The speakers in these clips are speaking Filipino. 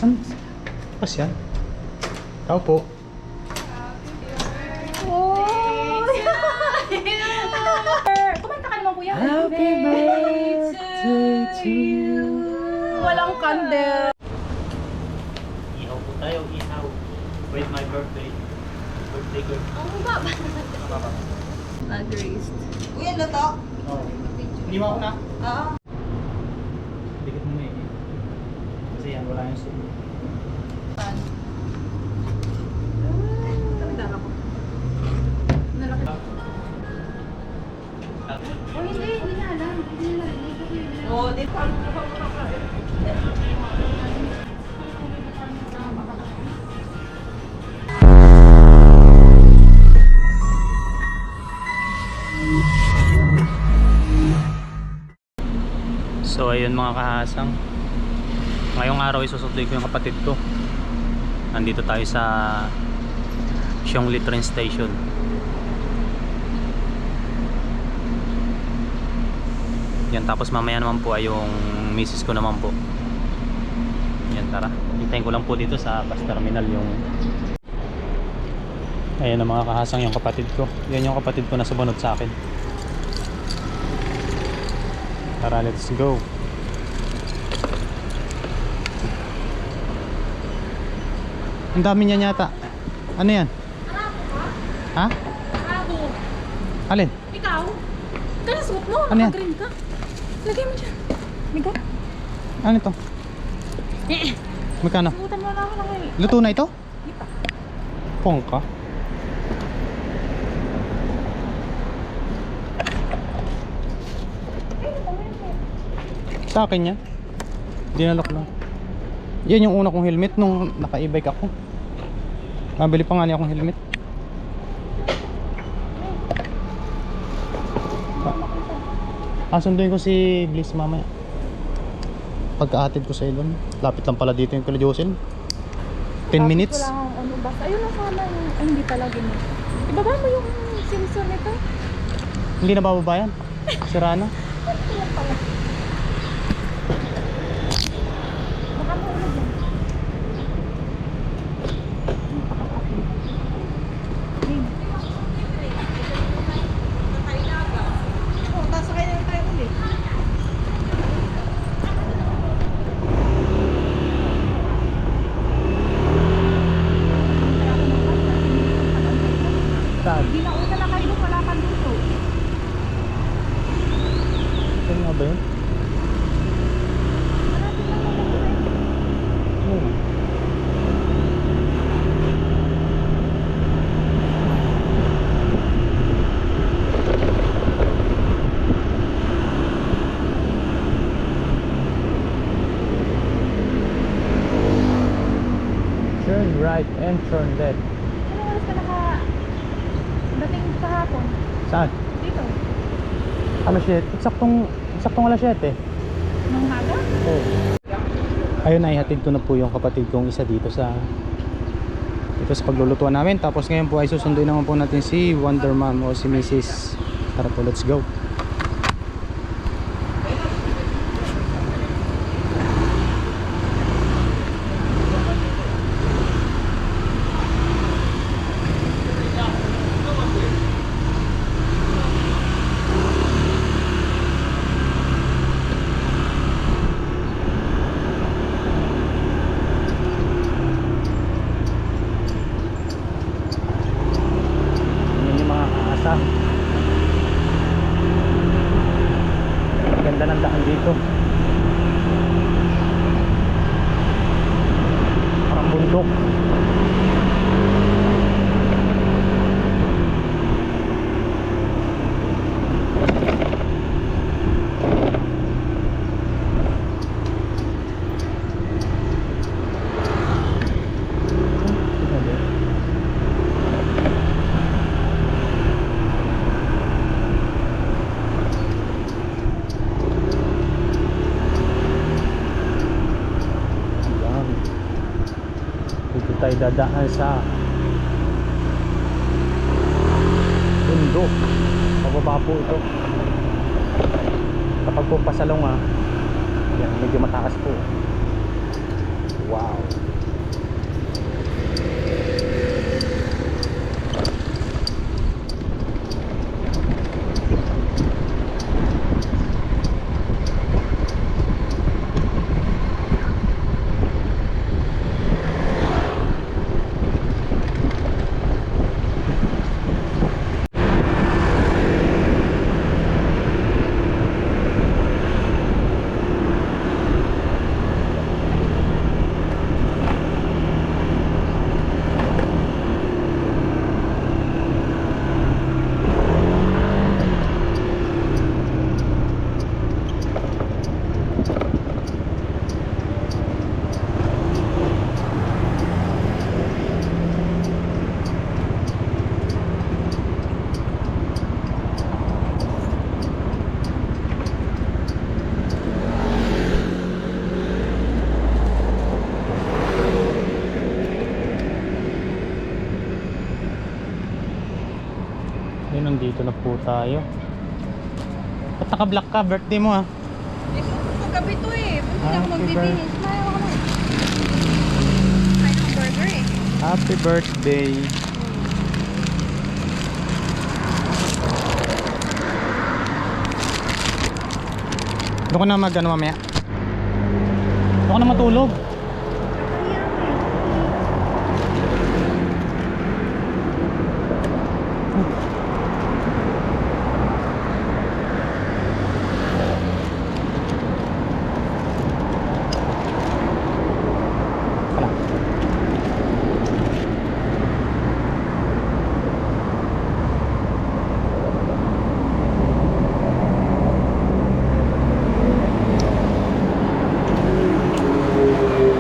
Saan? Pas yan? Tao po. Kumanta ka naman, kuya. Happy birthday to you. Walang candle. Ihaw po tayo, ihaw. With my birthday. Birthday girl. Ang baba. Mag-raised. Uy, ano to? Oo. Hindi mo ako na. Oo. Dikit mo na eh. Kasi yan, wala yung sumo. Dara ko. Nalaki. Oh, hindi na alam. Hindi na alam. Oo, di pa. So ayun mga kahasang, ngayong araw isusunduin ko yung kapatid ko. Nandito tayo sa Xiongli train station. Yan, tapos mamaya naman po ay yung misis ko naman po. Yan, tara, hintayin ko lang po dito sa bus terminal yung... Ayan ang mga kahasang yung kapatid ko. Yan yung kapatid ko na sumunod sa akin. Tara, let's go. Ang dami niya yata. Ano yan? Ha? Bravo. Alin? Ikaw? Kanasuot mo. Ano yan? Naka-green ka. Lagay mo dyan. Migo. Ano ito? Magkano? Suotan mo na ako lang eh. Luto na ito? Dito. Pongka. Sa akin yan. Dinalok lang. Yan yung una kong helmet nung naka-e-bike ako. Nabili pa nga niya akong helmet. Sunduin ko si Bliss mamaya. Pagkaatid ko sa Ilon. Lapit lang pala dito yung kila Jocelyn. 10 minutes. Wala kang ano basta. Ayun na sana yung... Ay, hindi talaga mo. Ibaba mo yung sensor nito. Hindi na bababayan. Sira na. Ito lang pala. Baka mo ulit yan. Oo, tapos sakay na tayo ulit. Saan? Hindi na una na kayo. Wala ka dito. Saan nga ba yun? Oo. Turn right and turn left. Anong oras ka dating kahapon? Saan? Dito. Alas 7. Eksaktong alas 7. Nung maga? Oo. Ayun, naihatid ko na po yung kapatid kong isa dito sa paglulutuan namin. Tapos ngayon po ay susunduin naman po natin si Wonder Mom o si Mrs. Tara po, let's go. Yan yung mga kaasa. Ganda ng daan dito. Parang bundok. Dito tayo dadaan sa bundok. Pababa po ito. Kapag po pasalong yan, medyo mataas po. Wow. nandito na po tayo. Ba't naka-black ka? Birthday mo ah. Kagabi to eh. Hindi Happy ako magbibihis. Mayaw ako lang. Kain ng burger eh. Happy birthday. Doon ko na mag-ano mamaya. Doon ko na matulog. Wala.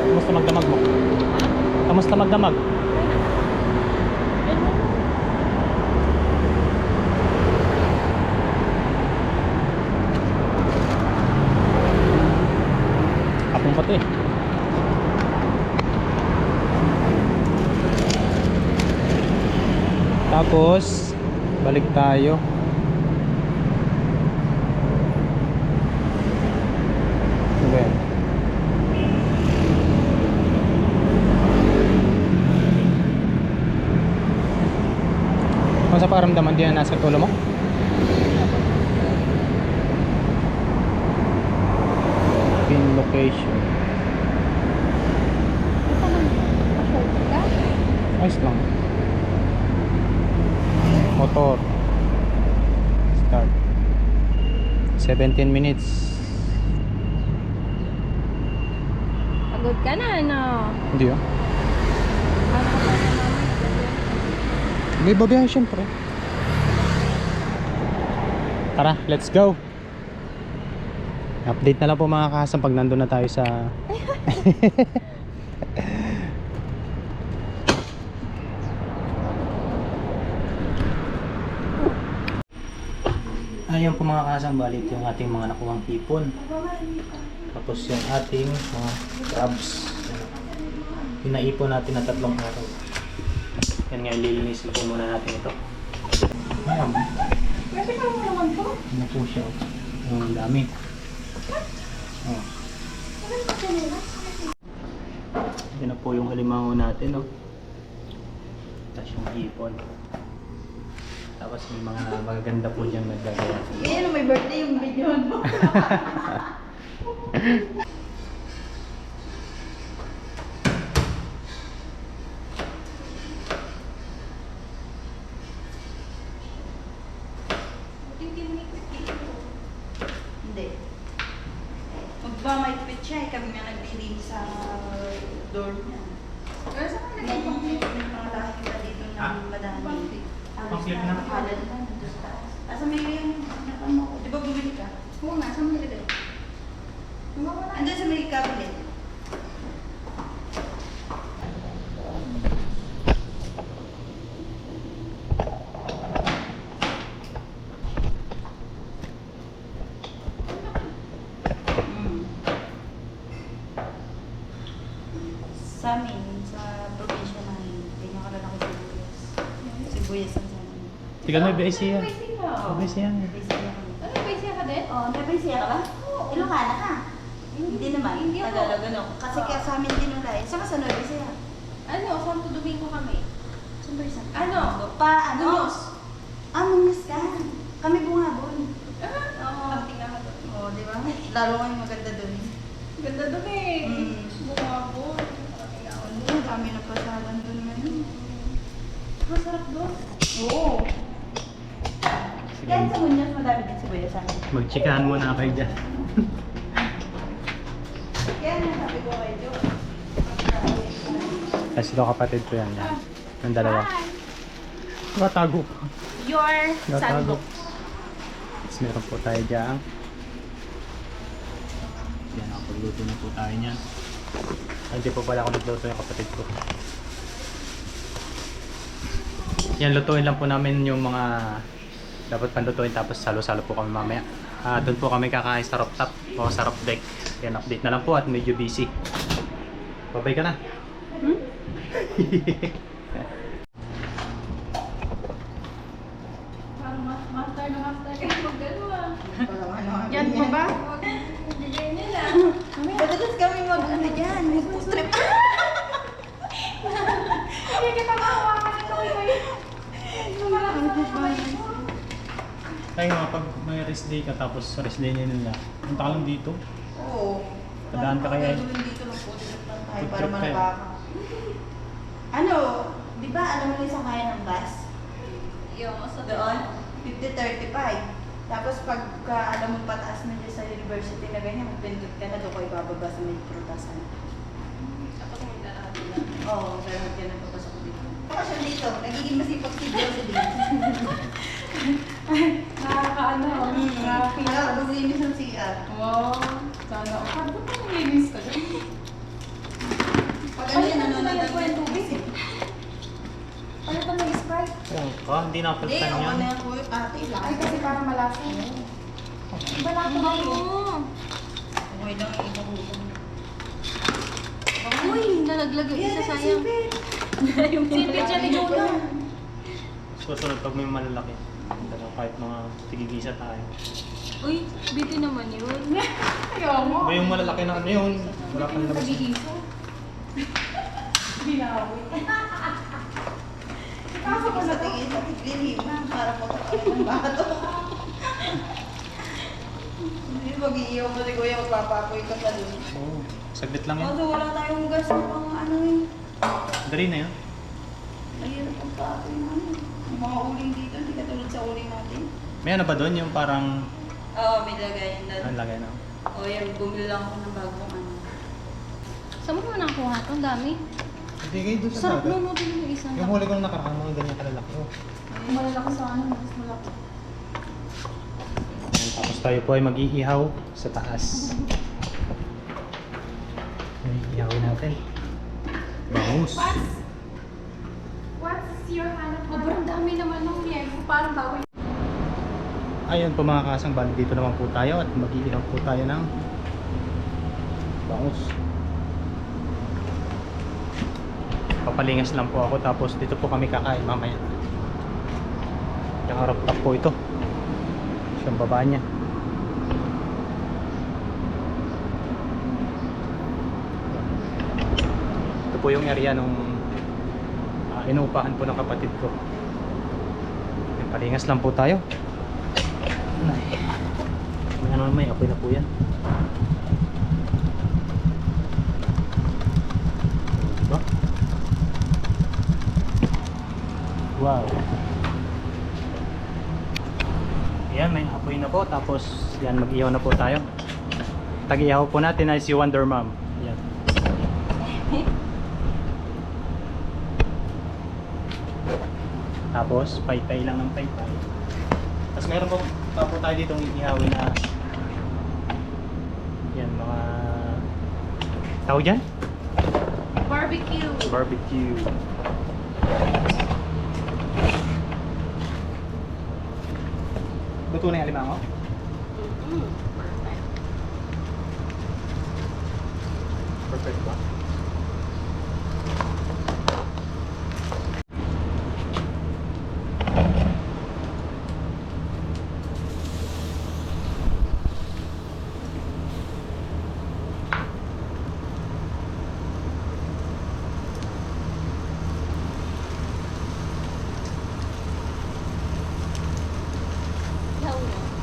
Kamusta magdamag mo? Kamusta magdamag? Kapong pati. Tapos balik tayo. Okay. Kung sa paramdaman din na nasa tulo mo? Pin location. Ito naman. Pa-short ka? Ayos lang. Motor. Start. 17 minutes. Pagod ka na, ano? Hindi ah. Ano ka na naman? May babiyahe syempre. Tara, let's go. Update na lang po mga kahasang pag nandun na tayo sa Ayan po mga kahasang, balit yung ating mga nakuhang hipon. Tapos yung ating mga crabs. Pinaipon natin na 3 araw. Yan nga, ililinisin po muna natin ito. Ayan. Pwede ka mo naman to? Ano po siya? Ang dami. Oh. Yan na po yung alimango natin. Oh. Tapos yung hipon. Tapos may mga magaganda po dyan nagagaya. Ngayon, may birthday yung video mo. Hindi. Magmamaitpit siya eh. Kami nga nagdilim sa door niya. Pero saan ka Ngayon, nag-complete? yung mga lahat pa dito ng madami. Alas Complete na. na? Nakalan na. Nandun sa taas. Asa may yung nakamo ko. Di ba bumili ka? Oo nga, saan mo nilagay? Tumawala. Andun sa may cabinet. Sa amin, sa probinsya namin, pinakalan ako sibuyas. Sibuyas ang sa amin. Tiga na ba siya? Oo. Ba siya? Bisaya kami. Ano, Paisya ka din? Oh, nabisaya ka ba? Ilocana ka? Hindi naman. Hindi ako. Tagalog ano. Kasi kaya sa amin dinulay. Saan ka sa Nueva Ecija? Ano, Santo Domingo kami. Saan ba yung San- Ano? Pa, ano? Muñoz. Muñoz ka. Kami bungabon. Oo. Tingnan ka doon. Oo, di ba? Lalo ngayon maganda dun. Ganda doon eh. Mm. Bumabon. Ang dami na pasalan dun ngayon. Masarap doon. Oo. Kaya sa Muñoz, madami din sibuyas sa amin. Magchikahan muna kayo dyan. Kaya nasabi ko kayo dyan. Kasi ito kapatid ko yan. Yan. Yung dalawa. Natago pa. Your Natago. sandbox. Tapos meron po tayo dyan. Yan, nakapagluto na po tayo niyan. Ay, hindi po pala ako nagluto yung kapatid ko. Yan, lutuin lang po namin yung mga dapat panlutuin, tapos salo-salo po kami mamaya. Doon po kami kakain sa rooftop o sa roof deck. Yan, update na lang po at medyo busy. Babay ka na. Parang ba? Pagdatas kami mag-ano dyan, mag-food trip. Hindi kita mahawakan ito kayo. Kaya nga, pag may rest day ka tapos rest day nila, punta ka lang dito. Oo. Tadaan ka kaya? Gagawin dito ng food trip lang tayo Food para trip tayo. manabaka. Ano, di ba alam mo yung sakayan ng bus? Yung doon, 50-35. Tapos pagka alam mo pataas na dyan sa university na ganyan, magpindot ka na doon ko ibababa sa may prutasan. Tapos may darado lang. Oo, pero huwag ka na papasok dito. Bakasyon dito, nagiging masipag si Josie dito. Nakakaano, nakakita. Nakakagulinis ng CR. Wow, sana ako. Sabi ko, nilinis ka dyan. Pag ano yan, nanonood Palitan ng ko yung tubig. Palitan mo yung Sprite. Oo, hindi Hindi, napalitan ako yan. na yan po, ate lang. Ay, kasi parang malasa. Iba lang ito ngayon. Okay lang yung ibahugan. Uy, nalaglag yung isa sayang. Sipit dyan, ikaw na. Susunod pag may malalaki. Kahit mga tigigisa tayo. Uy, biti naman yun. Ayaw mo. Ba yung malalaki na ano yun? Wala pang labas. Pag-iisa. Binawi. Ipasok ko na Sa to. tingin sa tiklilin, para po ito ng bato. Hindi, mag-iiyaw mo si Kuya, magpapapoy ka pa dun. Oo, saglit lang yan. Kaso wala tayong gas na pang ano eh. Dali na yun. Ayun, ang papoy na ano. Yung mga uling dito, hindi katulad sa uling natin. May ano ba doon yung parang Oo, may lagayan na. ang lagay na? O yan, bumili lang ako ng bagong ano. Saan mo naman nakuha ito? Ang dami. Hindi kayo doon Sarap nun, no? Tingnan yung isa. Yung huli ko na nakaraan, mga ganyan kalalaki. Oh. Malalaki sa ano, mas malaki. Ayan, tapos tayo po ay mag-iihaw sa taas. Iihawin natin. Bangus. What's your hanap? Sobrang dami naman ng liempo. Parang bawal. Ayun po mga kasang, bali dito naman po tayo at mag-iihaw po tayo ng bangus. Papalingas lang po ako tapos dito po kami kakain mamaya. Yung harap top po ito. Siyang baba niya. Ito po yung area nung inuupahan po ng kapatid ko. Palingas lang po tayo. Ay. May apoy na po yan. Diba? Wow. Yan, may apoy na po. Tapos yan, mag-ihaw na po tayo. Tag-ihaw po natin ay si Wonder Mom. Yan. Tapos paypay lang ng paypay. Tapos meron pa po tayo ditong ihawin na yan, mga tawag dyan? Barbecue. Barbecue. Luto na yung alimango? Perfect ba?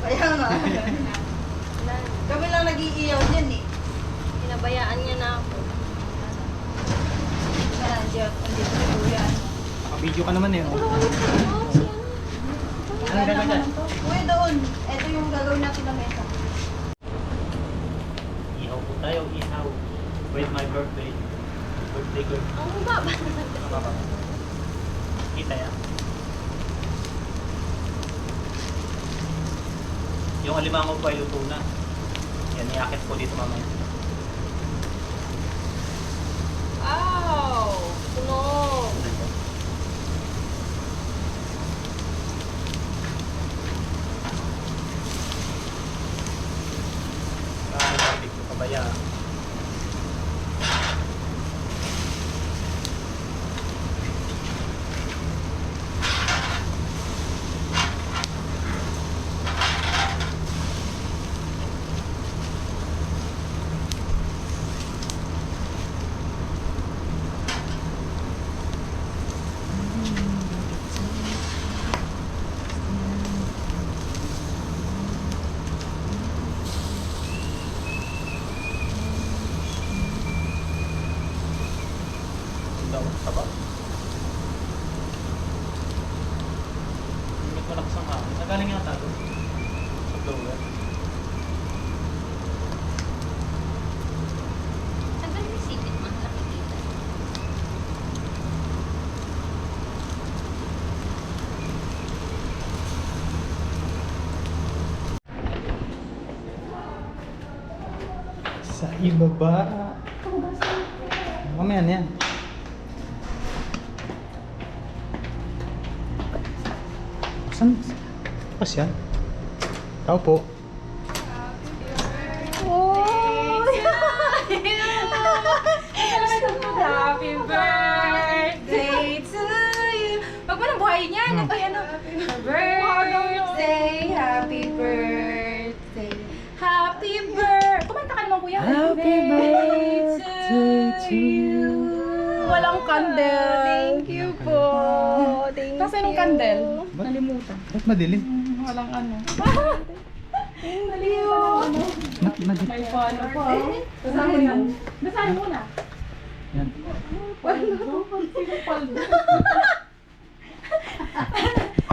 Kaya nga. Kami lang nag-iiyaw dyan eh. Pinabayaan niya na ako. Andito si Kuya. Naka-video ka naman eh. Oh. Anong gagawin dyan? Kuya doon, ito yung gagawin natin na mesa. Ihaw po tayo, ihaw. With my birthday. Birthday girl. Ang baba. Kita yan. Yung alimango po ay luto na. Yan, iakit po dito mamaya. Wow! Tunog! Kapit ko kabaya. ganda ko. Taba. Hindi ko lakas ang hangin. Nagaling yung tago. Sa blower. Tagal yung sipit man nakikita. Sa ibaba. Mamaya na yan. Saan? Pas yan? Tao po. Happy birthday to you. Wag mo nang buhayin niyan. Ito yan. Birthday, happy birthday. Happy birthday. Kumanta ka naman, kuya. Happy birthday to you. Walang candle. Thank you po. Thank Kasi nung candle, Ba't? nalimutan. Ba't madilim? Walang ano. Ba't madilim? May paano pa. Basahin yan. Basahin muna. Yan.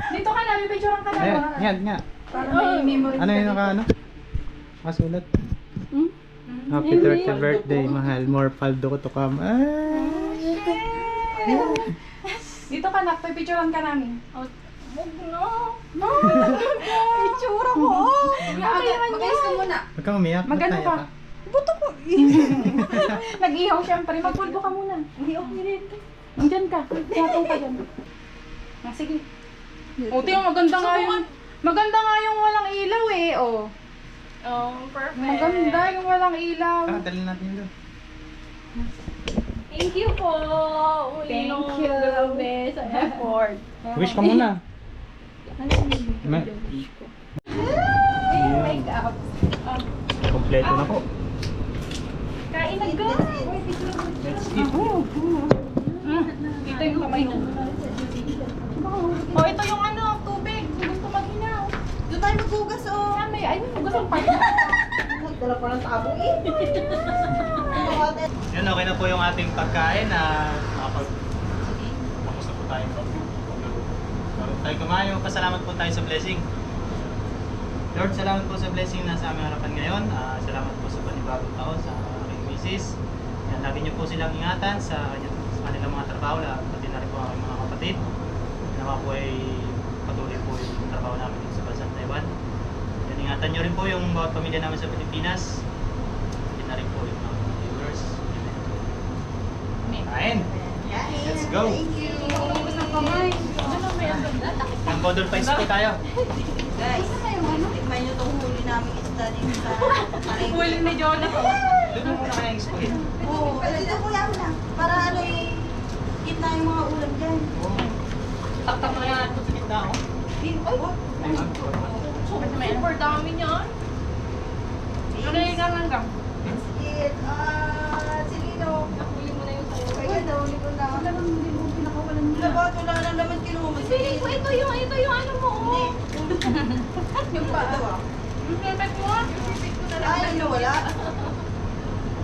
Dito ka na, may picturean ka na. Ayan, yan nga. Para may memory. Ano yun naka ano? Masulat. Happy 30th birthday, mahal. More paldo ko to come. Dito ka na, may picturean ka namin. Huwag na. No! Picture ko! Mag-ayos ka muna. Huwag kang umiyak. ba't Magano naiyak ka? Buto ko. Nag-ihaw siyempre. Magpulbo ka muna. Ihaw mo rin. Nandyan ka. Yatong ka dyan. Ah, sige. O, tingnan, maganda nga yung... Maganda nga yung walang ilaw eh. Oh. Oh, perfect. Maganda yung walang ilaw. Tara, dalhin natin yun doon. Thank you po. Thank Uy, no, you. Grabe sa effort. Wish ka muna. Ma- Yung makeup. Kompleto na po. Kain na go. Let's eat. Ito yung kamay ko. Oh, ito yung ano, tubig. Kung gusto mag-hinaw. Doon tayo maghugas, oh. Yan, may, ay, gusto pa. Nagdala pa ng tabo, eh. Yan, okay na po yung ating pagkain na tapos na po tayo. Bago tayo kumain, pasalamat po tayo sa blessing. Lord, salamat po sa blessing na sa aming harapan ngayon. Salamat po sa panibagong taon sa aking misis. Yan, lagi niyo po silang ingatan sa kanilang mga trabaho, pati na rin po ang aking mga kapatid. Nawa po ay patuloy po yung trabaho namin dito sa bansang Taiwan. Yan, ingatan niyo rin po yung bawat pamilya namin sa Pilipinas. Pati na rin po yung mga viewers. Kain! Let's go! Thank you. Ang Bodol Pies po tayo. Guys, tikman nyo itong huli namin isda dito sa palengke. Huli ni Jonah. Doon mo muna kayang explain. Oo, pero dito kuya mo lang. Para ano yung gitna yung mga ulam dyan. Taktak na yan ito sa gitna ako. Super dami niyan. Ano yung hanggang? Sige, sige no. Nakuli mo na yung sayo. Kaya daw, hindi ko na. Hindi mo pinakawalan niya. Labat, wala lang naman kinuha mo. Feeling ko ito yung ano mo. Hindi. Yung pa. Ito ah. Yung pepet mo. Yung ko na lang. Ay, ano wala?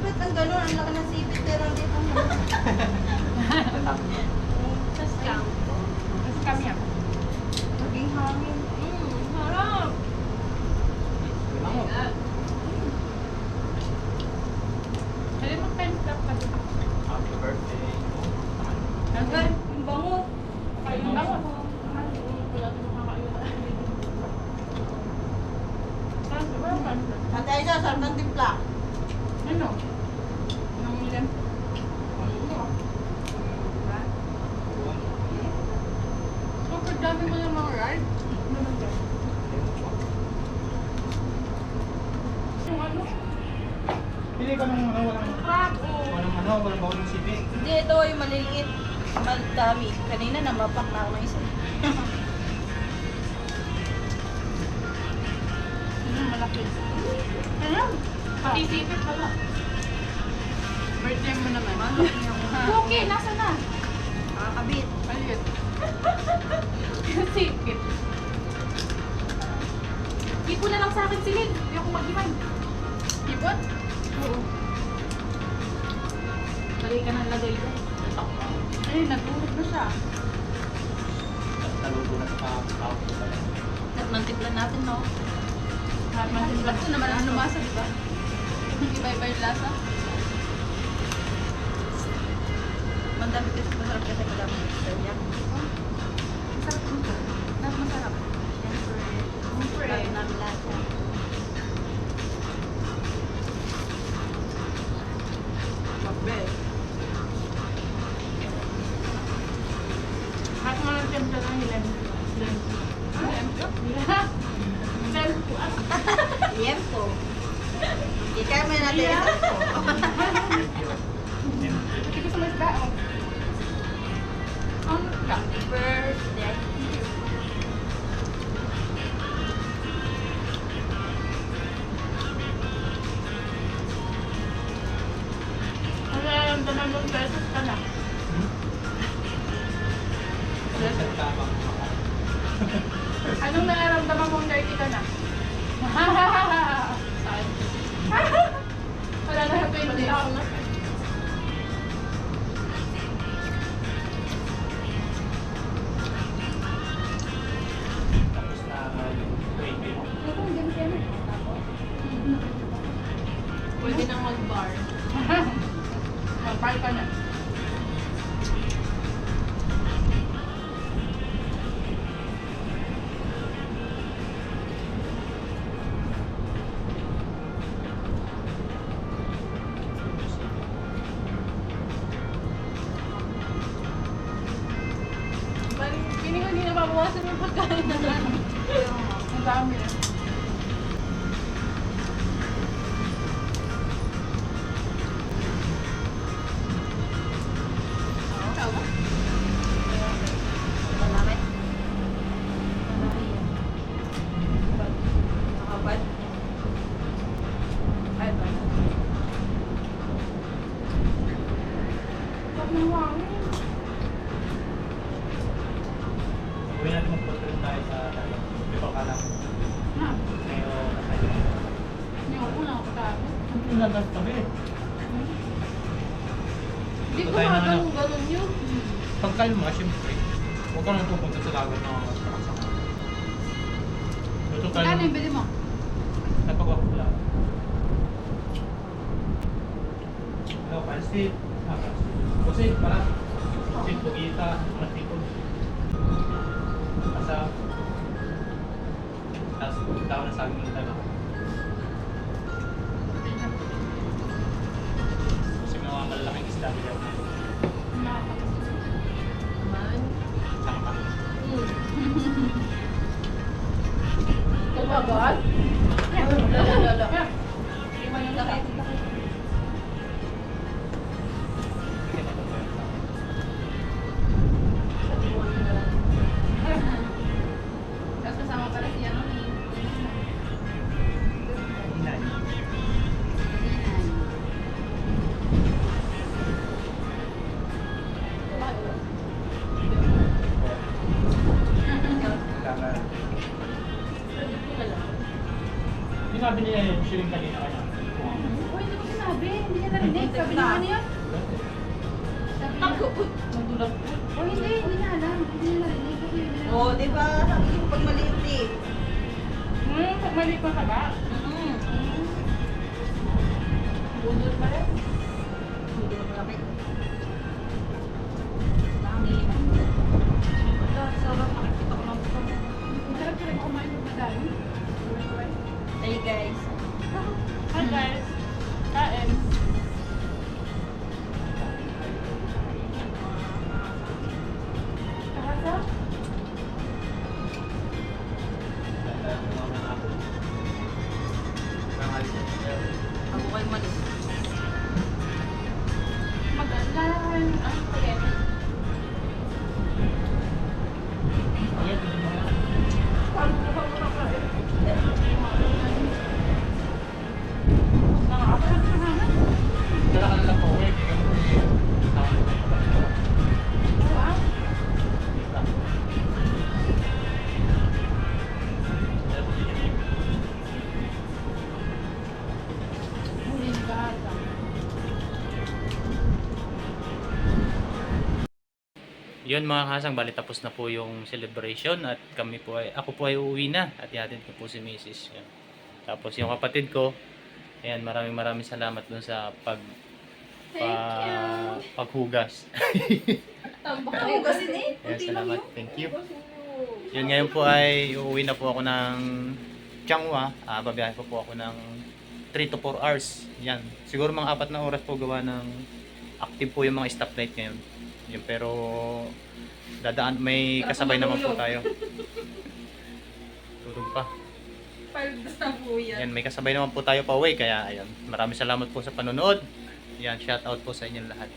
Ba't ang gano'n? Ang laki ng sipit pero hindi pa. Sa scam. Mas kami yan. Naging hangin. Harap. Pwede mag-pen stop ka dito. Happy birthday. Hanggang, yung bango. Ay, yung bango. Ate Aiza, sarap ng timpla. Ano? Anong ulam? Super dami mo yung mga ride. Yung ano? Pili ka ng ano, walang Crab o... walang bawal ng sipit. Hindi, ito yung maliliit. Madami. Kanina namapak na ako ng isa. Malaki. Ano? Pati sipit wala. Birthday mo naman. Okay, nasa na? Nakakabit. Ayun. Sipit. Ipon na lang sa akin silid. Hindi ako mag-iwan. Ipon? Oo. Lagay ka ng lagay ko. Sakma. Ay, nagulog na siya. Naluto na sa tao ko pala. Nagmantimpla natin, no? Matimplag ko naman ang lumasa, di ba? Iba-iba yung lasa. Mandami kasi masarap kasi madami mixer niya. Masarap ito. Masarap. Siyempre, bago namin lahat yan. Mabe. Kahit mo lang templa lang yung lemon. Liempo. Ikay mo natin ito. Hindi ko sa mas dao. Ang happy birthday. Ang nararamdaman mong beses ka na. Anong nararamdaman mong dirty ka na? Wala na sa 20 ako na. Tapos na yung 20 mo. Pwede nang mag-bar. Mag-bar ka na. Piling ko hindi nababawasan yung pagkain na lang. Ang dami na. Marami. Nakapad. Ay, ba? Huwag na wangin. Gawin natin mag-control tayo sa di ba kala mo? Na, Ngayon, nasa iyo. hindi ako nakakatago. Ang lagas kami. Hindi ko Tayo na ano. ganun yun. Pagkalma, syempre, huwag ka nang pupunta sa lagat ng mga sakasama. Luto tayo Kano yung bili mo? sa pagwakula. Hello, pansit. Pansit, para. Pansit, bugita, masipon. Asap. Tapos, tao na saging ng taga. Kasi mga malalaking isda nila. Man. Saan pa? Kumagod? Lolo. Iwan yung laki. Hindi na ba ito? Tapos kasama pala si ano ni... Inay. Tama. Sinabi niya yun, shilling kanina kanya. Oh, hindi ko sinabi. Hindi niya narinig. Sabi niya ano yun? Sabi niya. Nagdulap po. Oh, hindi niya alam. Hindi niya narinig. Kasi hindi niya... Oo, di ba? Sabi ko pag maliit eh. Pag mali pa ka ba? Budol pa rin. Hindi na malaki. Sarap. Nakikita ko lang po. Sarap ka rin kumain ng madami. Hey guys. Hi guys. Kain. Kahasa? Ako kayo mali. Yun mga kasang, bali tapos na po yung celebration at ako po ay uuwi na at ihatid ko po si Mrs. Yan. Tapos yung kapatid ko, ayan, maraming salamat dun sa paghugas. Tambak Ako kasi eh. Ayan, salamat. Thank you. Yun, ngayon po ay uuwi na po ako ng Changhua. Babiyahe po ako ng 3 to 4 hours. Yan. Siguro mga 4 na oras po gawa ng active po yung mga stoplight ngayon. Yun, pero may kasabay naman po tayo. Tulog pa. Paldos na po yan. Yan, may kasabay naman po tayo pa uwi. Kaya, ayan. Maraming salamat po sa panonood. Yan, shout out po sa inyong lahat.